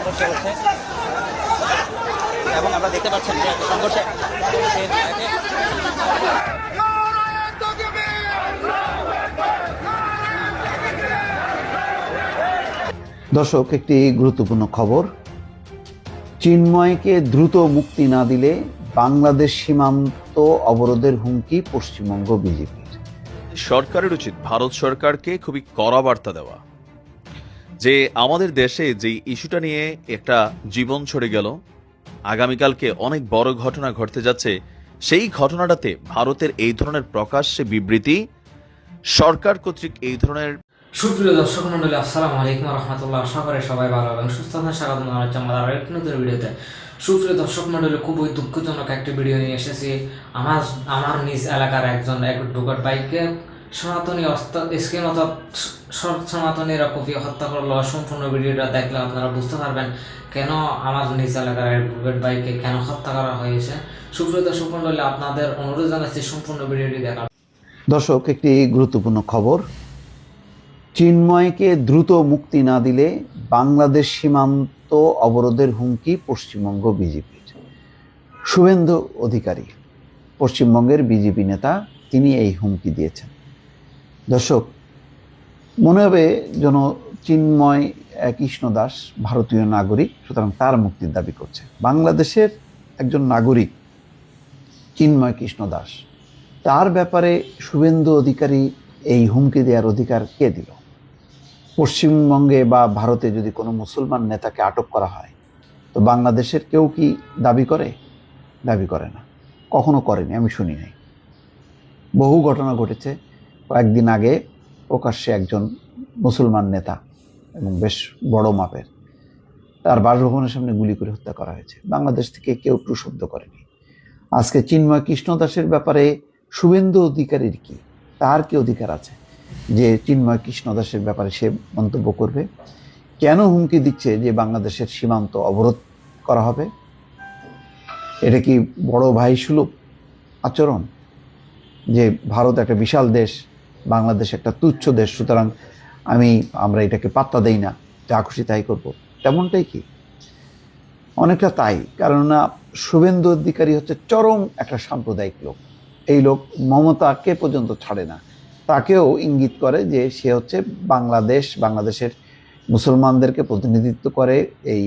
সংঘর্ষ হচ্ছে এবং আমরা দেখতে পাচ্ছেন যে সংঘর্ষে দর্শক, একটি গুরুত্বপূর্ণ খবর। চিন্ময়কে দ্রুত মুক্তি না দিলে বাংলাদেশ সীমান্ত অবরোধের হুমকি পশ্চিমবঙ্গ বিজেপির। সরকারের উচিত ভারত সরকারকে খুবই কড়া বার্তা দেওয়া যে আমাদের দেশে যে ইস্যুটা নিয়ে একটা জীবন ছড়ে গেল, আগামীকালকে অনেক বড় ঘটনা ঘটতে যাচ্ছে, সেই ঘটনাটাতে ভারতের এই ধরনের প্রকাশ্যে বিবৃতি, সরকার কর্তৃক এই ধরনের। সুপ্রিয় দর্শক মন্ডলী, আসসালামু আলাইকুম রহমতুল্লাহ। আশা করে সবাই ভালো এবং সুস্থ আছেন। স্বাগত জানাচ্ছি আমার আরো একটি নতুন ভিডিওতে। সুপ্রিয় দর্শক মন্ডলী, খুবই দুঃখজনক একটি ভিডিও নিয়ে এসেছি। আমার নিজ এলাকার একজন অ্যাডভোকেট বাইককে সনাতনী স্কিম অর্থাৎ সনাতনীরা কুপিয়ে হত্যা করলো। সম্পূর্ণ ভিডিওটা দেখলে আপনারা বুঝতে পারবেন কেন আমার নিজ এলাকার অ্যাডভোকেট বাইককে কেন হত্যা করা হয়েছে। সুপ্রিয় দর্শক মন্ডলী, আপনাদের অনুরোধ জানাচ্ছি সম্পূর্ণ ভিডিওটি দেখার। দর্শক, একটি গুরুত্বপূর্ণ খবর। চিন্ময়কে দ্রুত মুক্তি না দিলে বাংলাদেশ সীমান্ত অবরোধের হুমকি পশ্চিমবঙ্গ বিজেপির। শুভেন্দু অধিকারী, পশ্চিমবঙ্গের বিজেপি নেতা, তিনি এই হুমকি দিয়েছেন। দর্শক, মনে হবে যেন চিন্ময় কৃষ্ণ দাস ভারতীয় নাগরিক, সুতরাং তার মুক্তির দাবি করছে। বাংলাদেশের একজন নাগরিক চিন্ময় কৃষ্ণ দাস, তার ব্যাপারে শুভেন্দু অধিকারী এই হুমকি দেওয়ার অধিকার কে দিল? পশ্চিমবঙ্গে বা ভারতে যদি কোনো মুসলমান নেতাকে আটক করা হয়, তো বাংলাদেশের কেউ কি দাবি করে? দাবি করে না, কখনো করেনি, আমি শুনি নাই। বহু ঘটনা ঘটেছে। কয়েকদিন আগে প্রকাশ্যে একজন মুসলমান নেতা এবং বেশ বড় মাপের, তার বাসভবনের সামনে গুলি করে হত্যা করা হয়েছে। বাংলাদেশ থেকে কেউ টু শব্দ করেনি। আজকে চিন্ময় কৃষ্ণ দাসের ব্যাপারে শুভেন্দু অধিকারীর কি, তার কি অধিকার আছে যে চিন্ময় কৃষ্ণ দাসের ব্যাপারে সে মন্তব্য করবে? কেন হুমকি দিচ্ছে যে বাংলাদেশের সীমান্ত অবরোধ করা হবে? এটা কি বড় ভাই সুলভ আচরণ? যে ভারত একটা বিশাল দেশ, বাংলাদেশ একটা তুচ্ছ দেশ, সুতরাং আমরা এটাকে পাত্তা দেই না, যা খুশি তাই করবো, তেমনটাই কি? অনেকটা তাই। কেননা শুভেন্দু অধিকারী হচ্ছে চরম একটা সাম্প্রদায়িক লোক। এই লোক মমতাকে পর্যন্ত ছাড়ে না, তাকেও ইঙ্গিত করে যে সে হচ্ছে বাংলাদেশের মুসলমানদেরকে প্রতিনিধিত্ব করে। এই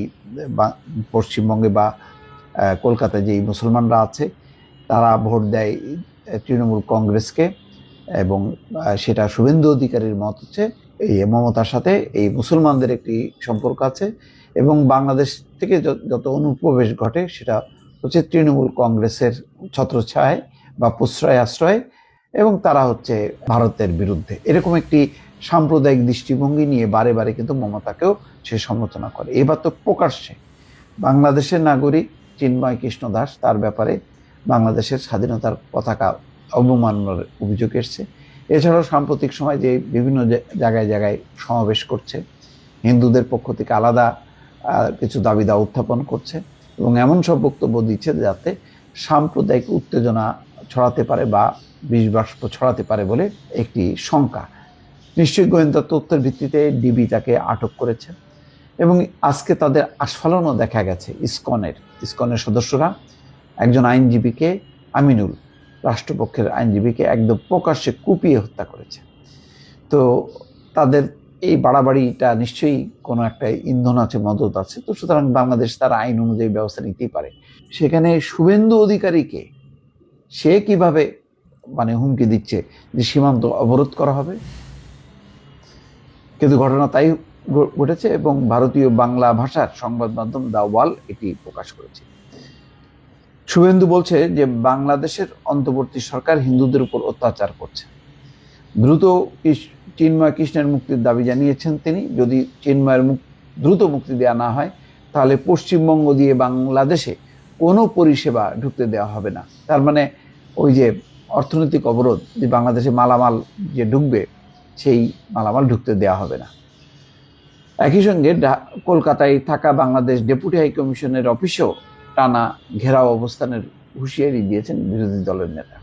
পশ্চিমবঙ্গে বা কলকাতায় যেই মুসলমানরা আছে, তারা ভোট দেয় তৃণমূল কংগ্রেসকে, এবং সেটা শুভেন্দু অধিকারীর মত হচ্ছে এই মমতার সাথে এই মুসলমানদের একটি সম্পর্ক আছে, এবং বাংলাদেশ থেকে যত অনুপ্রবেশ ঘটে সেটা হচ্ছে তৃণমূল কংগ্রেসের ছত্রছায়ায় বা প্রশ্রয় আশ্রয়, এবং তারা হচ্ছে ভারতের বিরুদ্ধে। এরকম একটি সাম্প্রদায়িক দৃষ্টিভঙ্গি নিয়ে বারে বারে কিন্তু মমতাকেও সে সমালোচনা করে। এবার তো প্রকাশ্যে বাংলাদেশের নাগরিক চিন্ময় কৃষ্ণ দাস, তার ব্যাপারে বাংলাদেশের স্বাধীনতার পতাকা অবমাননার অভিযোগ এসছে। এছাড়াও সাম্প্রতিক সময় যে বিভিন্ন জায়গায় জায়গায় সমাবেশ করছে, হিন্দুদের পক্ষ থেকে আলাদা কিছু দাবি দাওয়া উত্থাপন করছে, এবং এমন সব বক্তব্য দিচ্ছে যাতে সাম্প্রদায়িক উত্তেজনা ছড়াতে পারে বা বিষ বাষ্প ছড়াতে পারে বলে একটি শঙ্কা। নিশ্চয়ই গোয়েন্দা তথ্যের ভিত্তিতে ডিবি তাকে আটক করেছে, এবং আজকে তাদের আস্ফালনও দেখা গেছে। ইসকনের সদস্যরা একজন আইনজীবীকে, আমিনুল, রাষ্ট্রপক্ষের আইনজীবীকে একদম প্রকাশ্যে কুপিয়ে হত্যা করেছে। তো তাদের এই বাড়াবাড়িটা নিশ্চয়ই কোনো একটা ইন্ধন আছে, মদত আছে। তো সুতরাং বাংলাদেশ তার আইন অনুযায়ী ব্যবস্থা নিতেই পারে। সেখানে শুভেন্দু অধিকারীকে সে কিভাবে হুমকি দিচ্ছে যে সীমান্ত অবরোধ করা হবে? কিন্তু ঘটনা তাই ঘটেছে, এবং ভারতীয় বাংলা ভাষার সংবাদ মাধ্যম দ্য ওয়াল এটি প্রকাশ করেছে। শুভেন্দু বলছে যে বাংলাদেশের অন্তর্বর্তী সরকার হিন্দুদের উপর অত্যাচার করছে। দ্রুত চিন্ময় কৃষ্ণের মুক্তির দাবি জানিয়েছেন তিনি। যদি চিন্ময়ের দ্রুত মুক্তি দেওয়া না হয়, তাহলে পশ্চিমবঙ্গ দিয়ে বাংলাদেশে কোনো পরিষেবা ঢুকতে দেওয়া হবে না। তার মানে ওই যে অর্থনৈতিক অবরোধ, যে বাংলাদেশে মালামাল যে ঢুকবে, সেই মালামাল ঢুকতে দেওয়া হবে না। একই সঙ্গে কলকাতায় থাকা বাংলাদেশ ডেপুটি হাই কমিশনের অফিসেও টানা ঘেরাও অবস্থানের হুঁশিয়ারি দিয়েছেন বিরোধী দলের নেতা।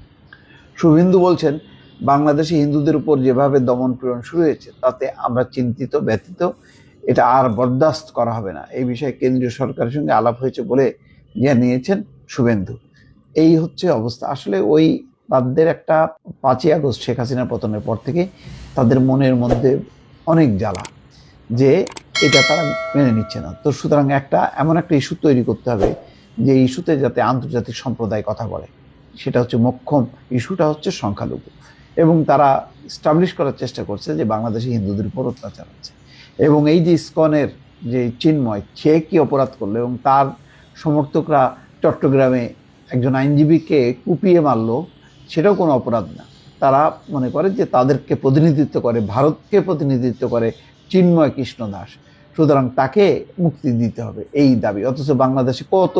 শুভেন্দু বলছেন, বাংলাদেশে হিন্দুদের উপর যেভাবে দমন পীড়ন শুরু হয়েছে তাতে আমরা চিন্তিত, ব্যথিত, এটা আর বরদাস্ত করা হবে না। এই বিষয়ে কেন্দ্রীয় সরকারের সঙ্গে আলাপ হয়েছে বলে জানিয়েছেন শুভেন্দু। এই হচ্ছে অবস্থা। আসলে ওই তাদের একটা 5ই আগস্ট শেখ হাসিনার পতনের পর থেকে তাদের মনের মধ্যে অনেক জ্বালা যে এটা তারা মেনে নিচ্ছে না। তো সুতরাং এমন একটা ইস্যু তৈরি করতে হবে যে ইস্যুতে যাতে আন্তর্জাতিক সম্প্রদায় কথা বলে। সেটা হচ্ছে মোক্ষম ইস্যুটা হচ্ছে সংখ্যালঘু, এবং তারা স্টাবলিশ করার চেষ্টা করছে যে বাংলাদেশে হিন্দুদের উপর অত্যাচার হচ্ছে। এবং এই যে ইসকনের যে চিন্ময়, সে কি অপরাধ করলো এবং তার সমর্থকরা চট্টগ্রামে একজন আইনজীবীকে কুপিয়ে মারলো, সেটাও কোনো অপরাধ না। তারা মনে করে যে তাদেরকে প্রতিনিধিত্ব করে, ভারতকে প্রতিনিধিত্ব করে চিন্ময় কৃষ্ণ দাস, সুতরাং তাকে মুক্তি দিতে হবে, এই দাবি। অথচ বাংলাদেশে কত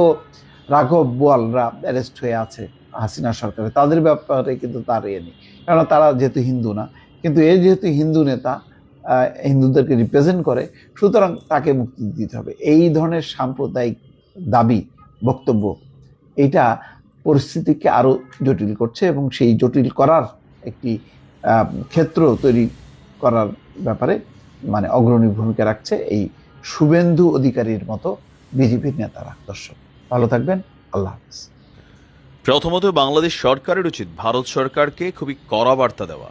রাঘব বোয়ালরা অ্যারেস্ট হয়ে আছে হাসিনা সরকারে, তাদের ব্যাপারে কিন্তু তার নেই, কারণ তারা যেহেতু হিন্দু না। কিন্তু এ যেহেতু হিন্দু নেতা, হিন্দুদেরকে রিপ্রেজেন্ট করে, সুতরাং তাকে মুক্তি দিতে হবে। এই ধরনের সাম্প্রদায়িক দাবি, বক্তব্য, এটা পরিস্থিতিকে আরো জটিল করছে এবং সেই জটিল করার একটি ক্ষেত্র তৈরি করার ব্যাপারে মানে অগ্রণী ভূমিকা রাখছে এই শুভেন্দু অধিকারীর মতো বিজেপির নেতারা। দর্শক ভালো থাকবেন, আল্লাহ হাফেজ। প্রথমত, বাংলাদেশ সরকারের উচিত ভারত সরকারকে খুবই কড়া বার্তা দেওয়া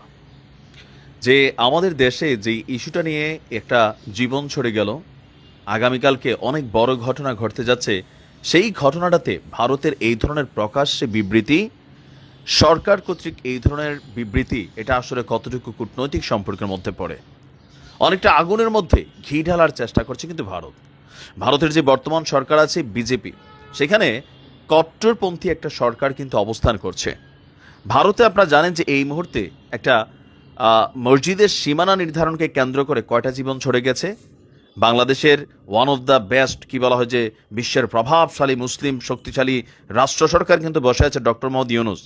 যে আমাদের দেশে যে ইস্যুটা নিয়ে একটা জীবন ছড়ে গেল, আগামীকালকে অনেক বড় ঘটনা ঘটতে যাচ্ছে, সেই ঘটনাটাতে ভারতের এই ধরনের প্রকাশ্যে বিবৃতি, সরকার কর্তৃক এই ধরনের বিবৃতি, এটা আসলে কতটুকু কূটনৈতিক সম্পর্কের মধ্যে পড়ে। অনেকটা আগুনের মধ্যে ঘি ঢালার চেষ্টা করছে কিন্তু ভারতের যে বর্তমান সরকার আছে বিজেপি, সেখানে কট্টরপন্থী একটা সরকার কিন্তু অবস্থান করছে। ভারতে আপনারা জানেন যে এই মুহূর্তে একটা মসজিদের সীমানা নির্ধারণকে কেন্দ্র করে কয়টা জীবন ছড়ে গেছে। বাংলাদেশের ওয়ান অফ দ্য বেস্ট, কি বলা হয়, যে বিশ্বের প্রভাবশালী মুসলিম শক্তিশালী রাষ্ট্র সরকার কিন্তু বসে আছে ডক্টর মোহাম্মদ ইউনূস।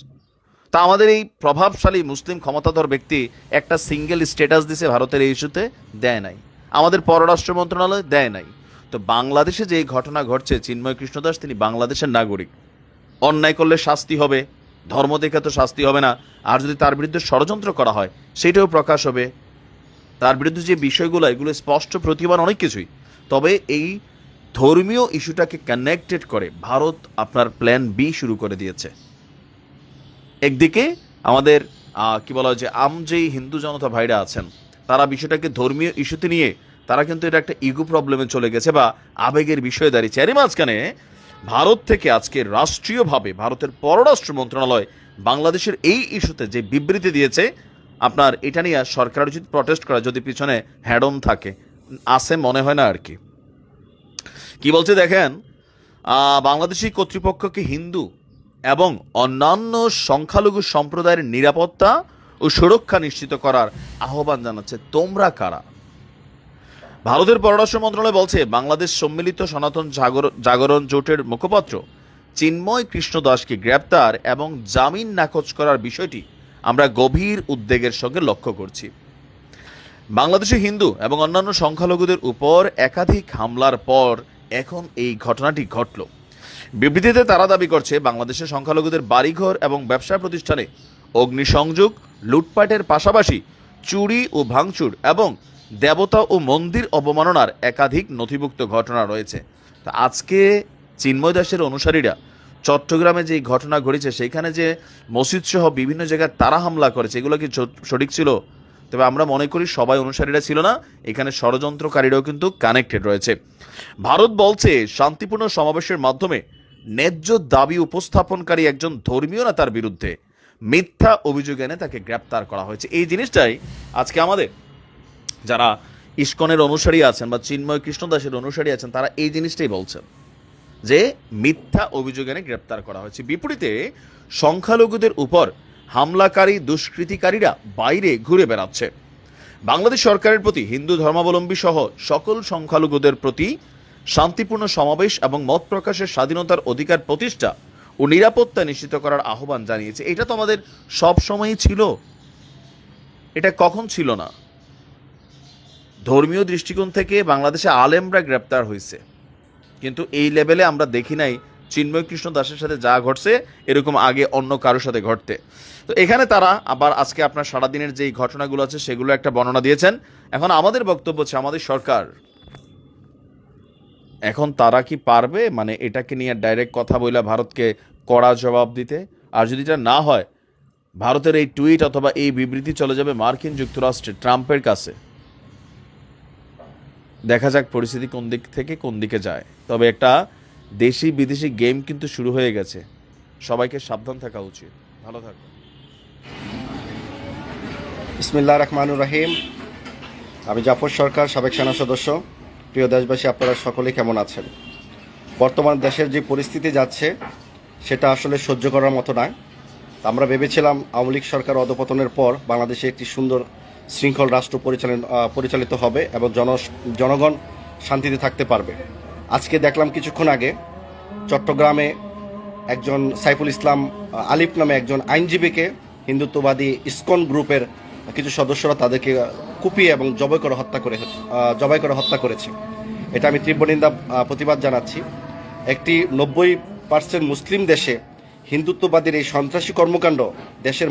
তা আমাদের এই প্রভাবশালী মুসলিম ক্ষমতাধর ব্যক্তি একটা সিঙ্গেল স্ট্যাটাস দিছে ভারতের এই ইস্যুতে, দেয় নাই। আমাদের পররাষ্ট্র মন্ত্রণালয় দেয় নাই। তো বাংলাদেশে যে ঘটনা ঘটছে, চিন্ময় কৃষ্ণ দাস তিনি বাংলাদেশের নাগরিক, অন্যায় করলে শাস্তি হবে, ধর্ম দেখে তো শাস্তি হবে না, আর যদি তার বিরুদ্ধে ষড়যন্ত্র করা হয় সেটাও প্রকাশ হবে। তার বিরুদ্ধে যে বিষয়গুলো, এগুলো স্পষ্ট প্রতিবাদ, অনেক কিছুই। তবে এই ধর্মীয় ইস্যুটাকে কানেক্টেড করে ভারত আপনার প্ল্যান বি শুরু করে দিয়েছে। একদিকে আমাদের কি বলা হয় যে যেই হিন্দু জনতা ভাইরা আছেন, তারা বিষয়টাকে ধর্মীয় ইস্যুতে নিয়ে তারা কিন্তু এটা একটা ইগো প্রবলেমে চলে গেছে বা আবেগের বিষয়ে দাঁড়িয়েছে। এরই মাঝখানে ভারত থেকে আজকে রাষ্ট্রীয়ভাবে ভারতের পররাষ্ট্র মন্ত্রণালয় বাংলাদেশের এই ইস্যুতে যে বিবৃতি দিয়েছে, আপনার এটা নিয়ে সরকারের উচিত প্রটেস্ট করা, যদি পিছনে হ্যাডন থাকে, আছে মনে হয় না আর কি। কি বলছে দেখেন, বাংলাদেশি কর্তৃপক্ষকে হিন্দু এবং অন্যান্য সংখ্যালঘু সম্প্রদায়ের নিরাপত্তা ও সুরক্ষা নিশ্চিত করার আহ্বান জানাচ্ছে। তোমরা কারা? ভারতের পররাষ্ট্র মন্ত্রণালয় বলছে, বাংলাদেশ সম্মিলিত সনাতন জাগরণ জোটের মুখপাত্র চিন্ময় কৃষ্ণ দাসকে গ্রেপ্তার এবং জামিন নাকচ করার বিষয়টি আমরা গভীর উদ্বেগের সঙ্গে লক্ষ্য করছি। বাংলাদেশে হিন্দু এবং অন্যান্য সংখ্যালঘুদের উপর একাধিক হামলার পর এখন এই ঘটনাটি ঘটল। বিবৃতিতে তারা দাবি করছে, বাংলাদেশের সংখ্যালঘুদের বাড়িঘর এবং ব্যবসা প্রতিষ্ঠানে অগ্নিসংযোগ, লুটপাটের পাশাপাশি চুরি ও ভাঙচুর এবং দেবতা ও মন্দির অবমাননার একাধিক নথিভুক্ত ঘটনা রয়েছে। তো আজকে চিন্ময় দাসের অনুসারীরা চট্টগ্রামে যে ঘটনা ঘটেছে, সেইখানে যে মসজিদ সহ বিভিন্ন জায়গায় তারা হামলা করেছে, এগুলো কি সঠিক ছিল? তবে আমরা মনে করি সবাই অনুসারীরা ছিল না, এখানে ষড়যন্ত্রকারীরাও কিন্তু কানেক্টেড রয়েছে। ভারত বলছে, শান্তিপূর্ণ সমাবেশের মাধ্যমে ন্যায্য দাবি উপস্থাপনকারী একজন ধর্মীয় নেতার বিরুদ্ধে মিথ্যা অভিযোগ এনে তাকে গ্রেপ্তার করা হয়েছে। এই জিনিসটাই আজকে আমাদের যারা ইসকনের অনুসারী আছেন বা চিন্ময় কৃষ্ণ দাসের অনুসারী আছেন, তারা এই জিনিসটাই বলছেন যে মিথ্যা অভিযোগ এনে গ্রেপ্তার করা হয়েছে। বিপরীতে সংখ্যালঘুদের উপর হামলাকারী দুষ্কৃতিকারীরা বাইরে ঘুরে বেড়াচ্ছে। বাংলাদেশ সরকারের প্রতি হিন্দু ধর্মাবলম্বী সহ সকল সংখ্যালঘুদের প্রতি শান্তিপূর্ণ সমাবেশ এবং মত প্রকাশের স্বাধীনতার অধিকার প্রতিষ্ঠা ও নিরাপত্তা নিশ্চিত করার আহ্বান জানিয়েছে। এটা তো আমাদের সব সময়ই ছিল, এটা কখন ছিল না? ধর্মীয় দৃষ্টিকোণ থেকে বাংলাদেশে আলেমরা গ্রেপ্তার হয়েছে, কিন্তু এই লেভেলে আমরা দেখি নাই চিন্ময় কৃষ্ণ দাসের সাথে যা ঘটছে এরকম আগে অন্য কারোর সাথে ঘটতে। তো এখানে তারা আবার আজকে আপনার সারাদিনের যেই ঘটনাগুলো আছে সেগুলো একটা বর্ণনা দিয়েছেন। এখন আমাদের বক্তব্য হচ্ছে, আমাদের সরকার এখন তারা কি পারবে মানে এটাকে নিয়ে ডাইরেক্ট কথা বলে ভারতকে কড়া জবাব দিতে? আর যদি এটা না হয়, ভারতের এই টুইট অথবা এই বিবৃতি চলে যাবে মার্কিন যুক্তরাষ্ট্রে ট্রাম্পের কাছে। দেখা যাক পরিস্থিতি কোন দিক থেকে কোন দিকে যায়। তবে একটা দেশি বিদেশি গেম কিন্তু শুরু হয়ে গেছে, সবাইকে সাবধান থাকা উচিত। ভালো থাকো। বিসমিল্লাহির রহমানির রহিম। আমি জাফর সরকার, সাবেক সেনা সদস্য। প্রিয় দেশবাসী, আপনারা সকলেই কেমন আছেন? বর্তমান দেশের যে পরিস্থিতি যাচ্ছে সেটা আসলে সহ্য করার মতো নয়। আমরা ভেবেছিলাম আওয়ামী লীগ সরকার অধপতনের পর বাংলাদেশে একটি সুন্দর শৃঙ্খল রাষ্ট্র পরিচালিত হবে এবং জনগণ শান্তিতে থাকতে পারবে। আজকে দেখলাম কিছুক্ষণ আগে চট্টগ্রামে একজন সাইফুল ইসলাম আলিফ নামে একজন আইনজীবীকে হিন্দুত্ববাদী ইসকন গ্রুপের কিছু সদস্যরা তাদেরকে কুপিয়ে এবং জবাই করে হত্যা করেছে। এটা আমি তীব্র নিন্দা প্রতিবাদ জানাচ্ছি। একটি 90% মুসলিম দেশে হিন্দুত্ববাদীর এই সন্ত্রাসী কর্মকাণ্ড দেশের